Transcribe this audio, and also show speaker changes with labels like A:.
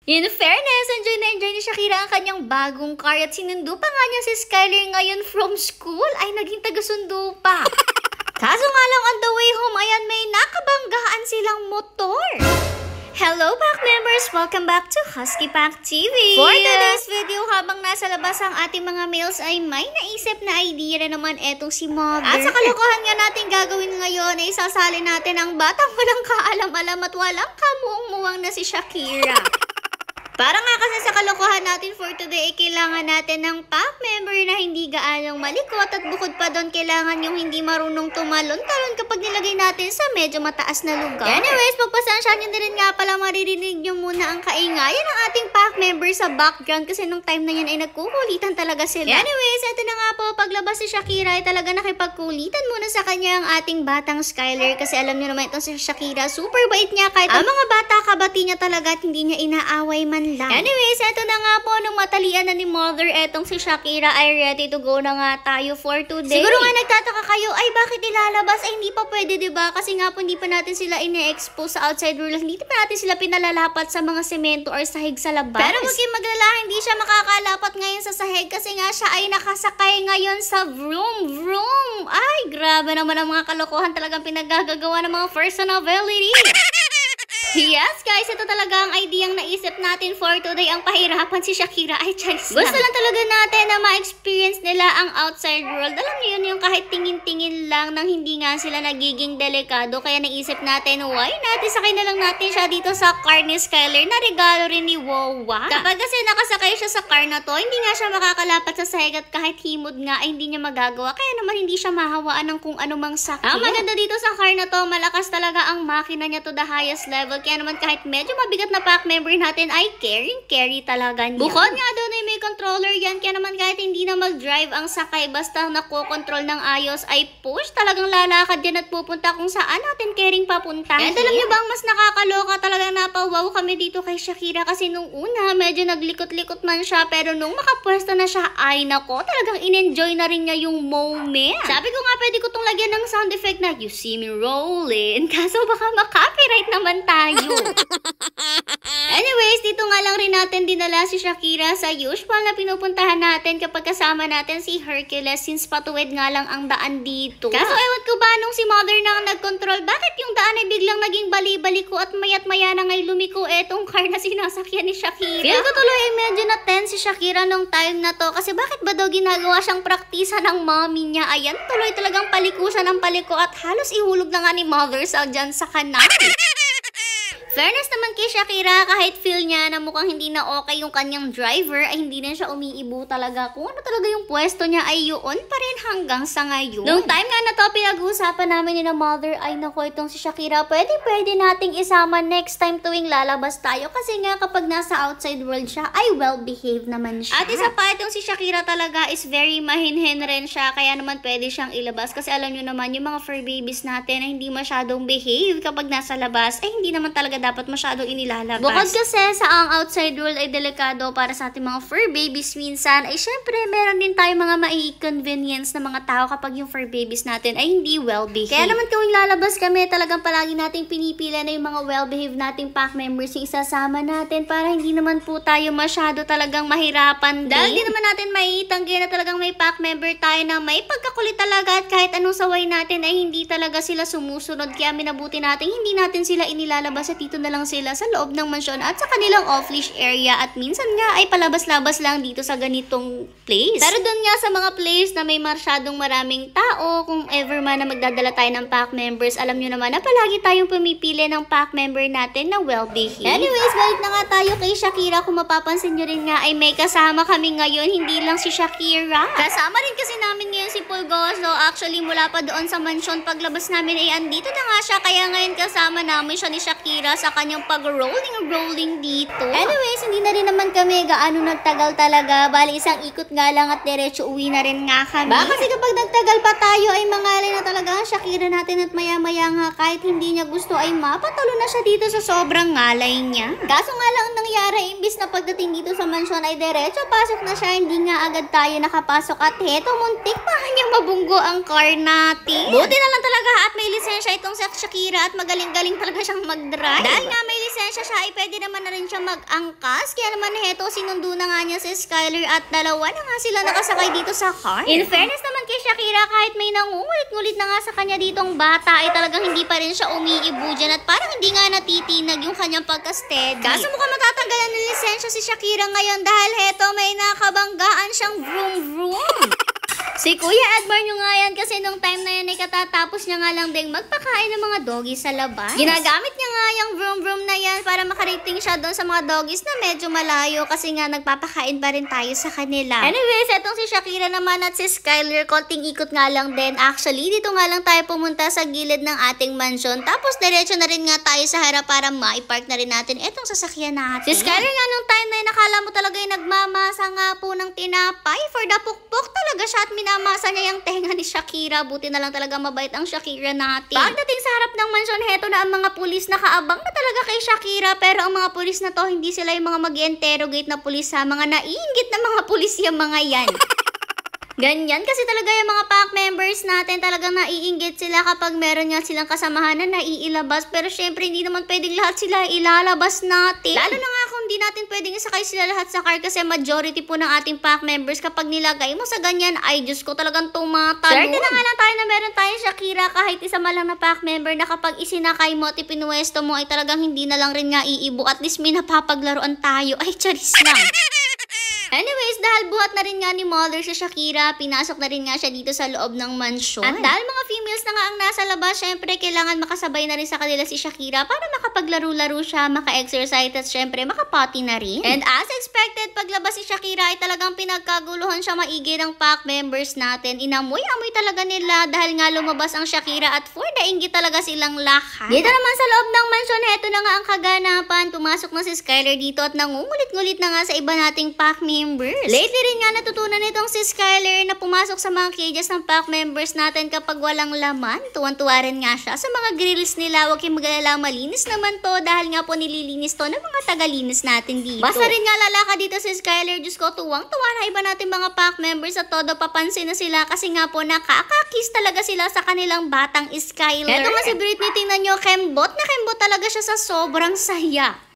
A: In fairness, enjoy na enjoy ni Shakira ang kanyang bagong car at sinundo pa nga niya si Skyler ngayon from school ay naging taga-sundo pa. Kaso nga lang on the way home, ayan may nakabanggaan silang motor. Hello Pack members! Welcome back to Husky Pack TV! For today's video, habang nasa labas ang ating mga males ay may naisip na idea na naman etong si Mother. At sa kalokohan nga natin gagawin ngayon ay sasali natin ang batang walang kaalam-alam at walang kamuang-muwang na si Shakira. Para nga kasi sa kalokohan natin for today, kailangan natin ng pack member na hindi gaanong malikot at bukod pa doon kailangan yung hindi marunong tumalon-talon kapag nilagay natin sa medyo mataas na lugar. Anyways, pagpasensya nyo na rin nga pala maririnig nyo muna ang kaingayan ng ating pack member sa background kasi nung time na yan ay nagkukulitan talaga sila. Anyways, ito na nga po, paglabas si Shakira ay talaga nakipagkulitan muna sa kanya ang ating batang Skyler kasi alam nyo naman itong si Shakira, super bait niya kahit ang mga bata kabati niya talaga at hindi niya inaaway man lang. Anyways, eto na nga po, nung matalian na ni Mother, etong si Shakira ay ready to go na nga tayo for today. Siguro nga nagtataka kayo, ay bakit ilalabas? Ay hindi pa pwede, diba? Kasi nga po hindi pa natin sila ine-expose sa outside world. Hindi pa natin sila pinalalapat sa mga semento or sahig sa labas. Pero huwag kayong maglala, hindi siya makakalapat ngayon sa sahig kasi nga siya ay nakasakay ngayon sa vroom vroom. Ay, grabe naman ang mga kalokohan talagang pinagagagawa ng mga personality. Yes guys, ito talaga ang ideyang naisip natin for today. Ang pahirapan si Shakira ay charis lang. Gusto lang talaga natin na ma-experience nila ang outside world. Alam niyo yun, yung kahit tingin-tingin lang nang hindi nga sila nagiging delikado. Kaya naisip natin, why not? Isakay na lang natin siya dito sa car ni Skyler na regalo rin ni Wawa. Kapag kasi nakasakay siya sa car na to, hindi nga siya makakalapat sa sahig at kahit himod nga ay hindi niya magagawa. Kaya naman hindi siya mahawaan ng kung anumang sakit. Ang maganda dito sa car na to, malakas talaga ang makina niya to the highest level. Kaya naman kahit medyo mabigat na pack member natin ay carry talaga niya. Bukod nga doon ay may controller yan. Kaya naman kahit hindi na mag-drive ang sakay, basta nakokontrol ng ayos ay push, talagang lalakad yan at pupunta kung saan natin caring papunta. And alam niyo ba ang mas nakakaloka talaga, napawaw kami dito kay Shakira kasi nung una medyo naglikot-likot man siya pero nung makapwesto na siya ay nako, talagang in-enjoy na rin niya yung moment. Sabi ko nga pwede ko tong lagyan ng sound effect na you see me rolling kaso baka makopyright naman tayo. Anyways, dito nga lang rin natin dinala si Shakira sa usual na pinupuntahan natin kapag kasama natin si Hercules since patuwid nga lang ang daan dito. Kaso ewan ko ba nung si Mother na ang nag-control, bakit yung daan ay biglang naging bali-baliko at mayat maya na ngay lumiko etong car na sinasakyan ni Shakira. Feel ko tuloy ay medyo na-tense si Shakira nung time na to kasi bakit ba daw ginagawa siyang praktisa ng mommy niya? Ayan, tuloy talagang paliko siya ng paliko at halos ihulog na nga ni Mother sa dyan sa kanal. Fairness naman kay Shakira, kahit feel niya na mukhang hindi na okay yung kanyang driver, ay hindi na siya umiibo talaga. Kung ano talaga yung pwesto niya ay yun pa rin hanggang sa ngayon. Nung time nga na to, pinag-uusapan namin ni na Mother, ay nako itong si Shakira, pwede nating isama next time tuwing lalabas tayo. Kasi nga kapag nasa outside world siya, ay well-behaved naman siya. At isa pa, itong si Shakira talaga is very mahinhin rin siya, kaya naman pwede siyang ilabas. Kasi alam nyo naman, yung mga fur babies natin ay hindi masyadong behave kapag nasa labas, ay hindi naman talaga dapat masyadong inilalabas. Bukod kasi sa ang outside world ay delikado para sa ating mga fur babies minsan, ay syempre meron din tayong mga mai-convenience na mga tao kapag yung fur babies natin ay hindi well-behaved. Kaya naman kung lalabas kami, talagang palagi nating pinipila na yung mga well-behaved nating pack members yung isasama natin para hindi naman po tayo masyado talagang mahirapan din. Dahil di naman natin maitanggi na talagang may pack member tayo na may pagkakulit talaga at kahit anong saway natin ay hindi talaga sila sumusunod. Kaya minabuti natin hindi natin sila inilalabas at dito na lang sila sa loob ng mansyon at sa kanilang off-leash area at minsan nga ay palabas-labas lang dito sa ganitong place. Pero doon nga sa mga place na may masyadong maraming tao, kung ever man na magdadala tayo ng pack members, alam nyo naman na palagi tayong pumipili ng pack member natin na well-behaved. Anyways, balik na nga tayo kay Shakira. Kung mapapansin nyo rin nga ay may kasama kami ngayon, hindi lang si Shakira. Kasama rin kasi namin ngayon si Pulgoso. Actually, mula pa doon sa mansyon, paglabas namin ay andito na nga siya, kaya ngayon kasama namin siya ni Shakira sa kanyang pag-rolling dito. Anyways, hindi na rin naman kami gaano nagtagal talaga. Bali, isang ikot nga lang at diretso uwi na rin nga kami. Kasi kapag nagtagal pa tayo ay mangalay na talaga ang Shakira natin at maya-maya nga kahit hindi niya gusto ay mapatalo na siya dito sa sobrang ngalay niya. Kaso nga lang nangyari, imbis na pagdating dito sa mansyon ay diretso pasok na siya, hindi nga agad tayo nakapasok at heto, muntik pa kanyang mabunggo ang car natin. Buti na lang talaga at may lisensya itong si Shakira at magaling-galing talaga siyang mag-drive. Dahil nga may lisensya siya ay pwede naman na rin siya mag-angkas, kaya naman heto, sinundo na nga niya si Skyler at dalawa na nga sila nakasakay dito sa car. In fairness naman kay Shakira, kahit may nangungulit-ngulit na nga sa kanya ditong bata ay talagang hindi pa rin siya umiibo dyan at parang hindi nga natitinag yung kanyang pagka-steady. Kaso mukhang matatanggalan ng lisensya si Shakira ngayon dahil heto, may nakabanggaan siyang vroom-vroom. Si Kuya Edmar nyo nga yan kasi nung time na yan ay katatapos niya nga lang ding magpakain ng mga doggies sa labas. Ginagamit niya nga yung vroom-vroom na yan para makarating siya doon sa mga doggies na medyo malayo kasi nga nagpapakain pa rin tayo sa kanila. Anyways, etong si Shakira naman at si Skyler, konting ikot nga lang din. Actually, dito nga lang tayo pumunta sa gilid ng ating mansion. Tapos, diretso na rin nga tayo sa harap para maipark na rin natin etong sasakyan natin. Si Skyler nga nung time na yun, nakala mo talaga yung nagmamasa nga po ng tinapay. For the pukpok talaga siya at minamasa niya yung tenga ni Shakira. Buti na lang talaga mabait ang Shakira natin. Pagdating sa harap ng mansion, heto na ang mga pulis nakaabang na talaga kay Shakira. Pero ang mga pulis na to, hindi sila yung mga mag-interrogate na pulis ha. Mga naiingit na mga pulis yung mga yan. Ganyan kasi talaga yung mga pack members natin, talagang naiinggit sila kapag meron nga silang kasamahan na naiilabas. Pero syempre hindi naman pwedeng lahat sila ilalabas natin. Lalo na nga kung hindi natin pwedeng isakay sila lahat sa car kasi majority po ng ating pack members kapag nilagay mo sa ganyan, ay Diyos ko, talagang tumatalon. Swerte na nga lang tayo na meron tayong Shakira kahit isa man lang na pack member na kapag isinakay mo at ipinuwesto mo ay talagang hindi na lang rin nga iibo. At least may napapaglaruan tayo. Ay, charis lang. Anyways, dahil buhat na rin nga ni Mother si Shakira, pinasok na rin nga siya dito sa loob ng mansyon. At dahil mga females na nga ang nasa labas, syempre kailangan makasabay na rin sa kanila si Shakira para makapaglaro-laro siya, maka-exercise at syempre makapati na rin. And as expected, paglabas si Shakira ay talagang pinagkaguluhan siya maigi ng pack members natin. Inamoy-amoy talaga nila dahil nga lumabas ang Shakira at for the inggit talaga silang lahat. Dito naman sa loob ng mansyon, heto na nga ang kaganapan. Pumasok na si Skyler dito at nangungulit-ngulit na nga sa iba nating pack members. Lately rin nga natutunan nitong si Skyler na pumasok sa mga cages ng pack members natin kapag walang laman. Tuwan-tuwa rin nga siya sa mga grills nila. Huwag kayong mag-alala, malinis naman to dahil nga po nililinis to ng mga tagalinis natin dito. Basta rin nga lalaka dito si Skyler. Diyos ko, tuwang-tuwa na iba natin mga pack members at todo papansin na sila kasi nga po nakakakis talaga sila sa kanilang batang Skyler. Eto nga si Britney, tingnan nyo, kembot na kembot talaga siya sa sobrang saya.